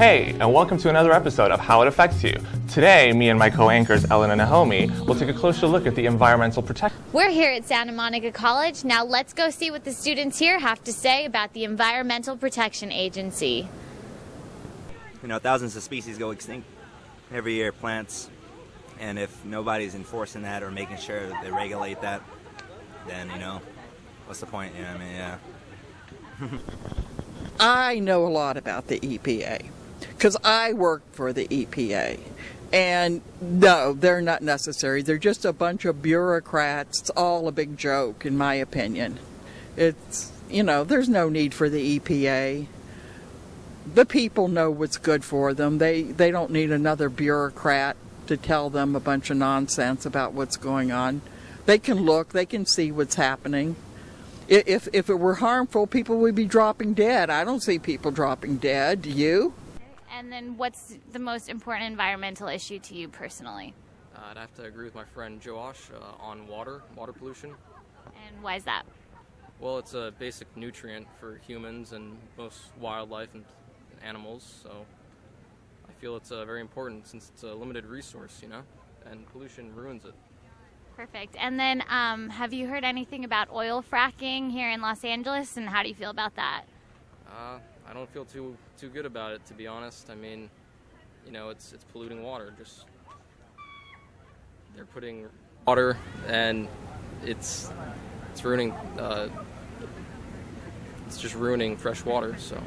Hey, and welcome to another episode of How It Affects You. Today, me and my co-anchors Ellen and Naomi will take a closer look at the environmental protection. We're here at Santa Monica College. Now let's go see what the students here have to say about the Environmental Protection Agency. You know, thousands of species go extinct every year, plants, and if nobody's enforcing that or making sure that they regulate that, then, you know, what's the point? You know what I mean? Yeah. I know a lot about the EPA because I work for the EPA. And no, they're not necessary. They're just a bunch of bureaucrats. It's all a big joke, in my opinion. It's, you know, there's no need for the EPA. The people know what's good for them. They don't need another bureaucrat to tell them a bunch of nonsense about what's going on. They can look, they can see what's happening. If it were harmful, people would be dropping dead. I don't see people dropping dead. Do you? And then what's the most important environmental issue to you personally? I'd have to agree with my friend Josh on water pollution. And why is that? Well, it's a basic nutrient for humans and most wildlife and animals, so I feel it's very important since it's a limited resource, you know, and pollution ruins it. Perfect. And then have you heard anything about oil fracking here in Los Angeles, and how do you feel about that? I don't feel too good about it, to be honest. I mean, you know, it's polluting water. Just they're putting water, and it's ruining. It's just ruining fresh water. So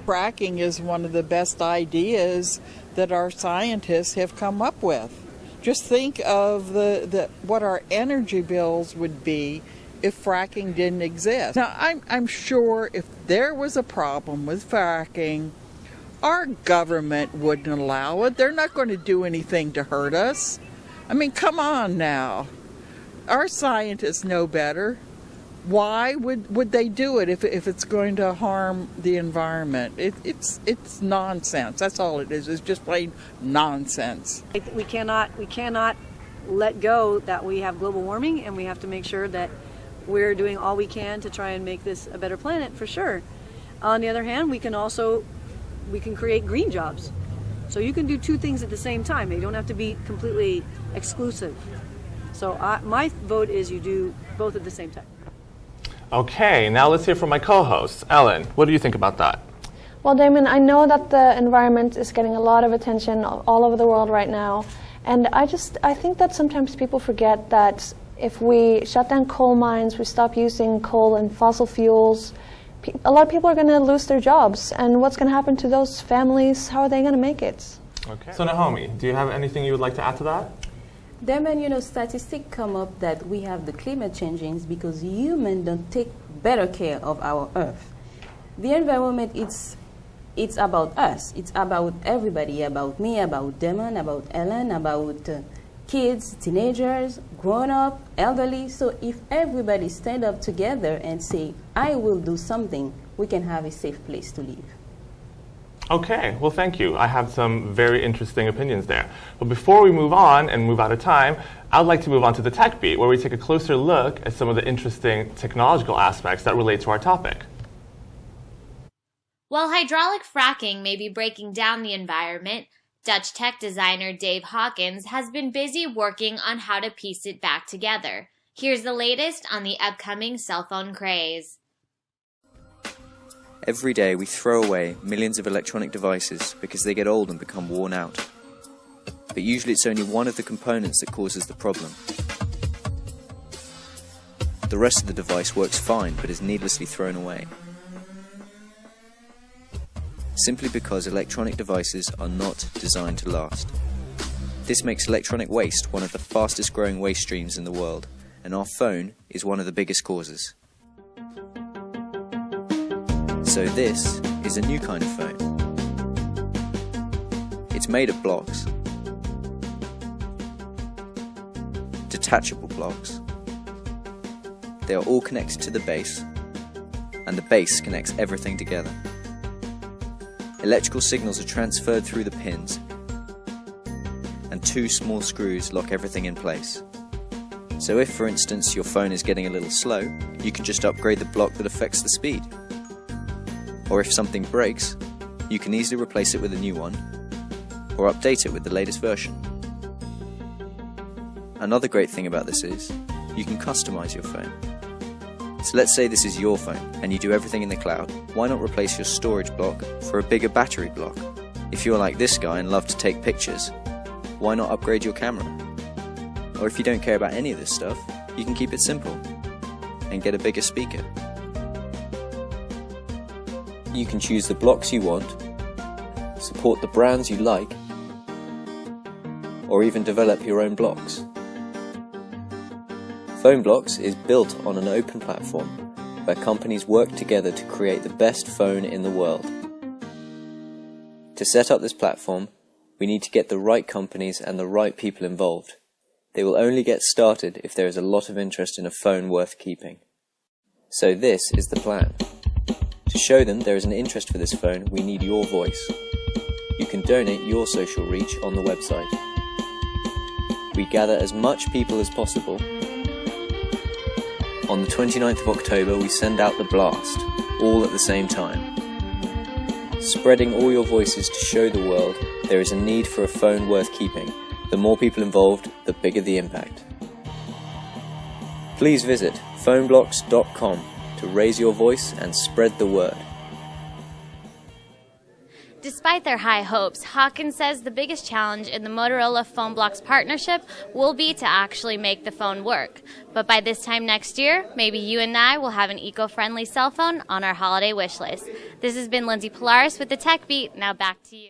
Fracking is one of the best ideas that our scientists have come up with. Just think of what our energy bills would be if fracking didn't exist. Now, I'm sure if there was a problem with fracking, our government wouldn't allow it. They're not going to do anything to hurt us. I mean, come on now. Our scientists know better. Why would they do it if it's going to harm the environment? It's nonsense. That's all it is. It's just plain nonsense. We cannot let go that we have global warming, and we have to make sure that we're doing all we can to try and make this a better planet, for sure. On the other hand, we can create green jobs. So you can do two things at the same time. They don't have to be completely exclusive. So my vote is you do both at the same time. Okay, now let's hear from my co-hosts. Ellen, what do you think about that? Well, Damon, I know that the environment is getting a lot of attention all over the world right now. And I think that sometimes people forget that if we shut down coal mines, we stop using coal and fossil fuels, a lot of people are going to lose their jobs. And what's going to happen to those families? How are they going to make it? Okay. So Naomi, do you have anything you would like to add to that? Then, you know, statistics come up that we have the climate changing because humans don't take better care of our Earth. The environment, it's about us. It's about everybody, about me, about Damon, about Ellen, about kids, teenagers, grown-up, elderly. So if everybody stand up together and say, I will do something, we can have a safe place to live. Okay, well thank you. I have some very interesting opinions there. But before we move on and move out of time, I'd like to move on to the Tech Beat, where we take a closer look at some of the interesting technological aspects that relate to our topic. While hydraulic fracking may be breaking down the environment, Dutch tech designer Dave Hawkins has been busy working on how to piece it back together. Here's the latest on the upcoming cell phone craze. Every day we throw away millions of electronic devices because they get old and become worn out. But usually it's only one of the components that causes the problem. The rest of the device works fine but is needlessly thrown away. Simply because electronic devices are not designed to last. This makes electronic waste one of the fastest growing waste streams in the world, and our phone is one of the biggest causes. So this is a new kind of phone. It's made of blocks, detachable blocks. They are all connected to the base, and the base connects everything together. Electrical signals are transferred through the pins, and two small screws lock everything in place. So if, for instance, your phone is getting a little slow, you can just upgrade the block that affects the speed. Or if something breaks, you can easily replace it with a new one, or update it with the latest version. Another great thing about this is, you can customize your phone. So let's say this is your phone, and you do everything in the cloud. Why not replace your storage block for a bigger battery block? If you're like this guy and love to take pictures, why not upgrade your camera? Or if you don't care about any of this stuff, you can keep it simple and get a bigger speaker. You can choose the blocks you want, support the brands you like, or even develop your own blocks. PhoneBlocks is built on an open platform where companies work together to create the best phone in the world. To set up this platform, we need to get the right companies and the right people involved. They will only get started if there is a lot of interest in a phone worth keeping. So this is the plan. To show them there is an interest for this phone, we need your voice. You can donate your social reach on the website. We gather as much people as possible. On the 29th of October, we send out the blast, all at the same time. Spreading all your voices to show the world there is a need for a phone worth keeping. The more people involved, the bigger the impact. Please visit phoneblocks.com to raise your voice and spread the word. Despite their high hopes, Hawkins says the biggest challenge in the Motorola PhoneBlocks partnership will be to actually make the phone work. But by this time next year, maybe you and I will have an eco-friendly cell phone on our holiday wish list. This has been Lindsay Polaris with the Tech Beat. Now back to you.